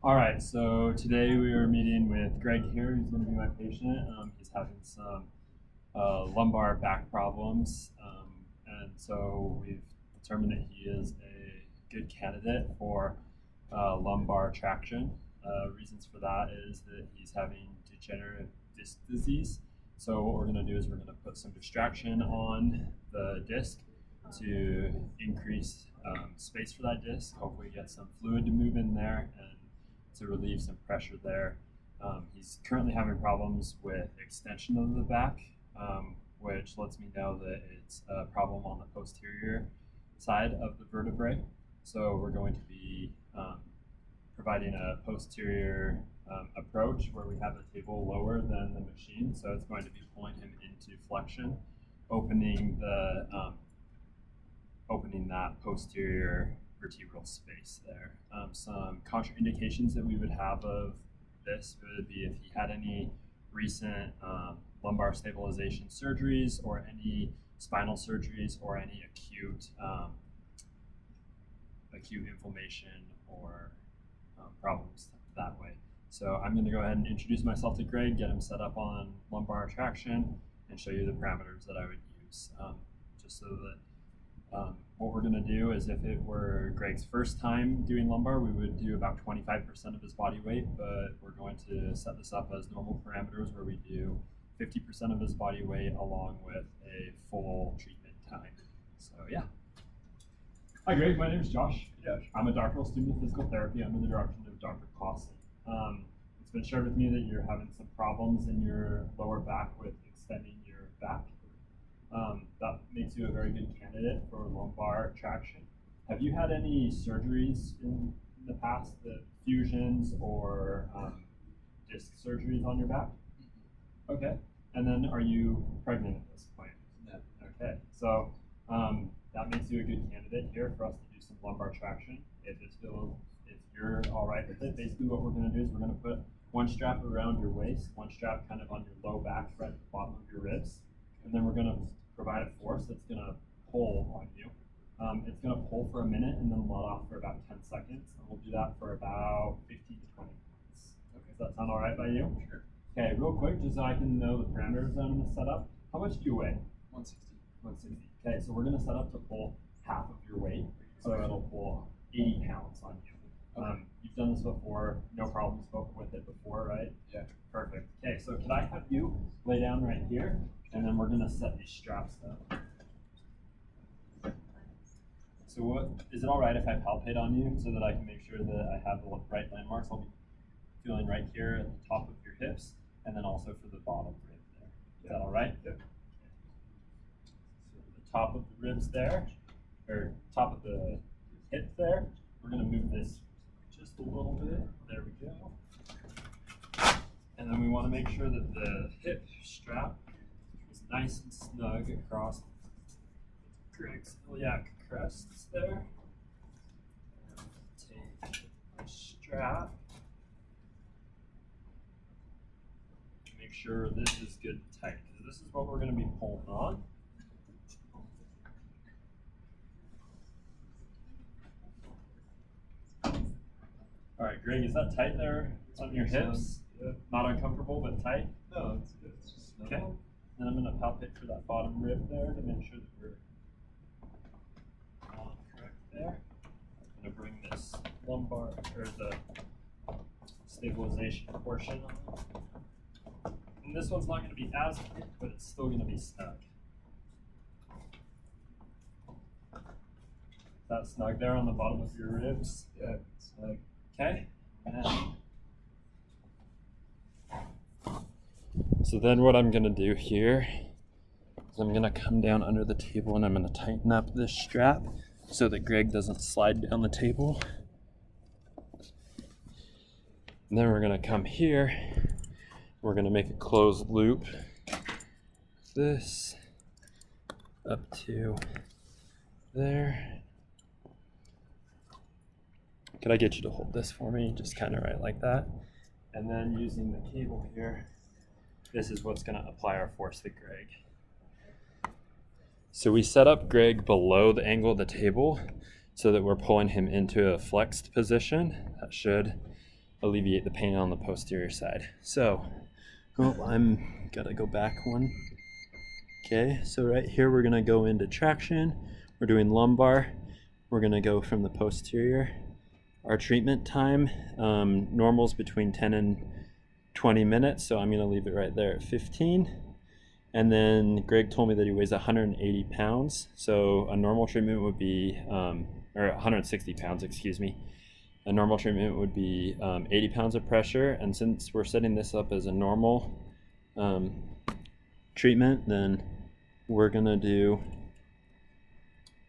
All right, so today we are meeting with Greg here, who's going to be my patient. He's having some lumbar back problems, and so we've determined that he is a good candidate for lumbar traction. Reasons for that is that he's having degenerative disc disease. So what we're going to do is we're going to put some distraction on the disc to increase space for that disc, hopefully get some fluid to move in there and to relieve some pressure there. He's currently having problems with extension of the back, which lets me know that it's a problem on the posterior side of the vertebrae. So we're going to be providing a posterior approach where we have the table lower than the machine. So it's going to be pulling him into flexion, opening that posterior vertebral space there. Some contraindications that we would have of this would be if he had any recent lumbar stabilization surgeries or any spinal surgeries or any acute inflammation or problems that way. So I'm going to go ahead and introduce myself to Greg, get him set up on lumbar traction, and show you the parameters that I would use, just so that what we're going to do is if it were Greg's first time doing lumbar, we would do about 25% of his body weight, but we're going to set this up as normal parameters where we do 50% of his body weight along with a full treatment time. So yeah. Hi Greg, my name is Josh. I'm a doctoral student of physical therapy under the direction of Dr. Clausen. It's been shared with me that you're having some problems in your lower back with extending your back. That makes you a very good candidate for lumbar traction. Have you had any surgeries in the past, fusions or disc surgeries on your back? Okay. And then are you pregnant at this point? No. Okay. So that makes you a good candidate here for us to do some lumbar traction. If you're all right with it, basically what we're going to do is we're going to put one strap around your waist, one strap kind of on your low back, right at the bottom of your ribs, and then we're going to provide a force that's going to pull on you. It's going to pull for a minute and then let off for about 10 seconds. And we'll do that for about 15 to 20 minutes. Okay. Does that sound all right by you? Sure. Okay, real quick, just so I can know the parameters that I'm going to set up. How much do you weigh? 160. 160. Okay, so we're going to set up to pull half of your weight. So it'll pull 80 pounds on you. You've done this before, no problem, spoken with it before, right? Yeah. Perfect. Okay, so could I have you lay down right here? And then we're going to set these straps up. So is it all right if I palpate on you so that I can make sure that I have the right landmarks? I'll be feeling right here at the top of your hips and then also for the bottom rib there. Is that all right? Yeah. So the top of the ribs there, or top of the hip there, we're going to move this just a little bit. There we go. And then we want to make sure that the hip strap is nice and snug across Greg's iliac crests there. Take the strap. Make sure this is good and tight, because this is what we're going to be pulling on. All right, Greg, is that tight there on your hips? Yeah. Not uncomfortable, but tight? No, it's good. It's just Okay. Then I'm going to palpate for that bottom rib there to make sure that we're all correct there. I'm going to bring this lumbar, or the stabilization portion on. And this one's not going to be as thick, but it's still going to be snug. Is that snug there on the bottom of your ribs? Yeah, it's like Okay. So then what I'm going to do here is I'm going to come down under the table and I'm going to tighten up this strap so that Greg doesn't slide down the table. And then we're going to come here. We're going to make a closed loop. This up to there. Could I get you to hold this for me? Just kind of right like that. And then using the cable here, this is what's going to apply our force to Greg. So we set up Greg below the angle of the table so that we're pulling him into a flexed position. That should alleviate the pain on the posterior side. So, oh, I'm gotta go back one. Okay, so right here we're gonna go into traction. We're doing lumbar. We're gonna go from the posterior. Our treatment time, normal's between 10 and 20 minutes, so I'm gonna leave it right there at 15. And then Greg told me that he weighs 180 pounds, so a normal treatment would be, or 160 pounds, excuse me. A normal treatment would be 80 pounds of pressure, and since we're setting this up as a normal treatment, then we're gonna do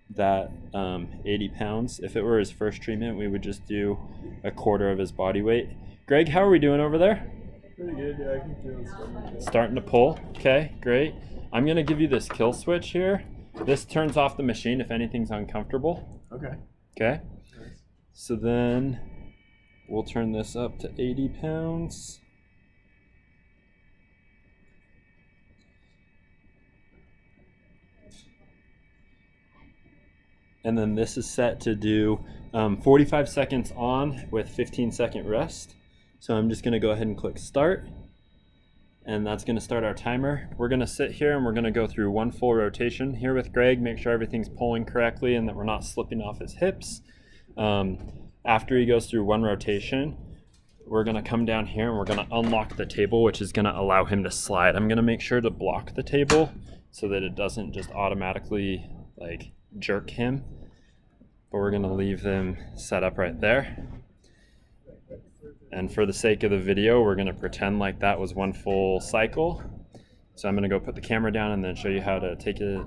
that 80 pounds. If it were his first treatment, we would just do a quarter of his body weight. Greg, how are we doing over there? Pretty good, yeah, I can feel it starting to Starting to pull. Okay, great. I'm gonna give you this kill switch here. This turns off the machine if anything's uncomfortable. Okay. Okay, Nice. so then we'll turn this up to 80 pounds. And then this is set to do 45 seconds on with 15-second rest. So I'm just gonna go ahead and click start. And that's gonna start our timer. We're gonna sit here and we're gonna go through one full rotation here with Greg, make sure everything's pulling correctly and that we're not slipping off his hips. After he goes through one rotation, we're gonna come down here and we're gonna unlock the table, which is gonna allow him to slide. I'm gonna make sure to block the table so that it doesn't just automatically like jerk him. But we're gonna leave them set up right there. And for the sake of the video, we're gonna pretend like that was one full cycle. So I'm gonna go put the camera down and then show you how to take it,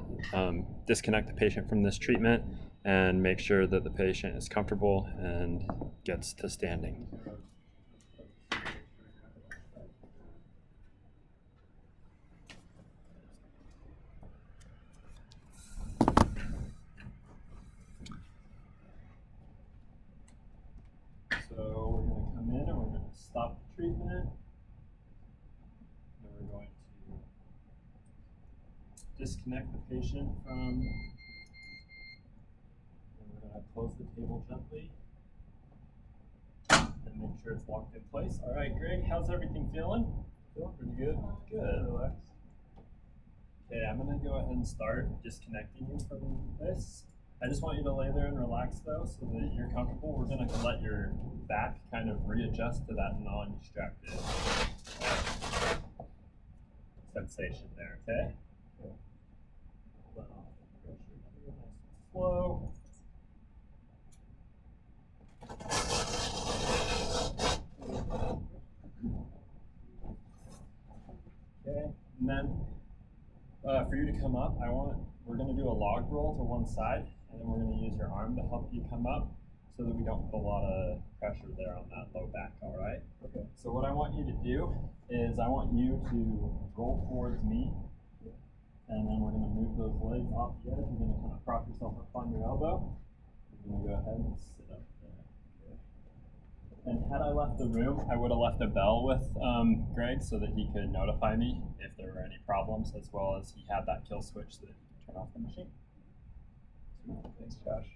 disconnect the patient from this treatment and make sure that the patient is comfortable and gets to standing. So we're going to come in and we're going to stop the treatment. And we're going to disconnect the patient from, and we're going to close the table gently and make sure it's locked in place. All right, Greg, how's everything feeling? Feeling pretty good. Good. Relax. Okay, I'm going to go ahead and start disconnecting you from this. I just want you to lay there and relax though so that you're comfortable. We're going to let your back kind of readjust to that non-distracted sensation there, okay? Let off the pressure here, nice and slow. Okay, and then for you to come up, we're going to do a log roll to one side. And then we're going to use your arm to help you come up so that we don't put a lot of pressure there on that low back, all right? Okay. So what I want you to do is I want you to roll towards me, and then we're going to move those legs off the edge. You're going to kind of prop yourself up on your elbow. You're going to go ahead and sit up there. And had I left the room, I would have left a bell with Greg so that he could notify me if there were any problems, as well as he had that kill switch that he could turn off the machine. Thanks, Josh.